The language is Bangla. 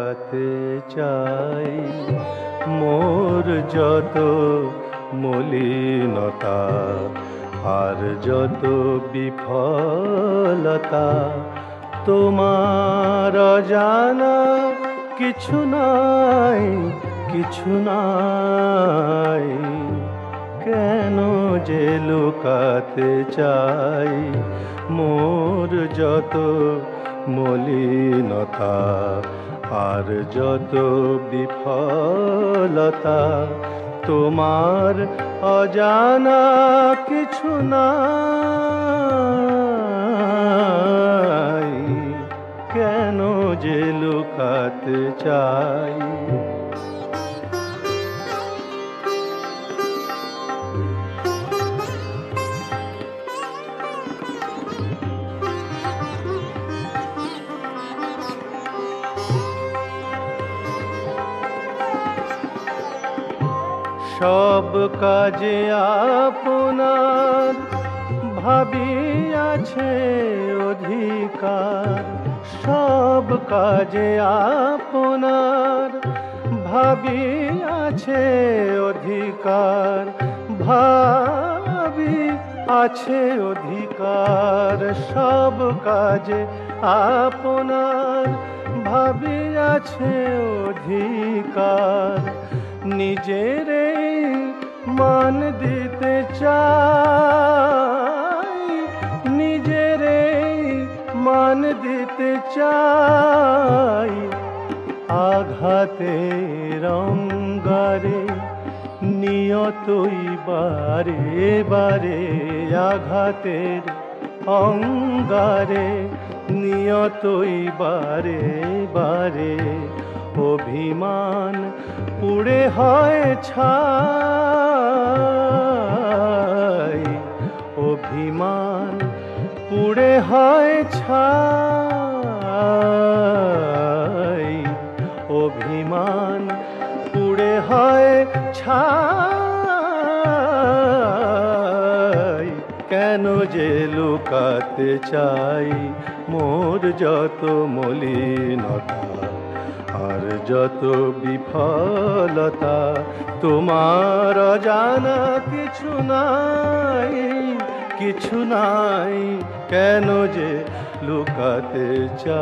লুকাতে চাই মোর যত মলিনতা আর যত বিফলতা। তোমার অজানা কিছু নাই, কিছু নাই। কেন যে লুকাতে চাই মোর যত মলিনতা আর যত বিফলতা। তোমার অজানা কিছু নাই, কেন যে লুকাতে চাই। সব কাজে আপনার ভাবিয়াছে অধিকার, সব কাজে আপনার ভাবিয়াছে অধিকার, ভাবি আছে অধিকার। সব কাজে আপনার ভাবিয়াছে অধিকার। নিজেরে মান দিতে চাই, নিজেরে মান দিতে চাই। আঘাতের অঙ্গারে নিয়তই বারে বারে, আঘাতের অঙ্গারে নিয়তই বারে বারে। অভিমান পুড়ে হয় ছাই, অভিমান পুড়ে হয় ছাই, অভিমান পুড়ে হয় ছাই। কেন যে লুকাতে চাই মোর যত মলিনতা আর যত বিফলতা। তোমার অজানা কিছু নাই, কিছু নাই। কেন যে লুকাতে চাই।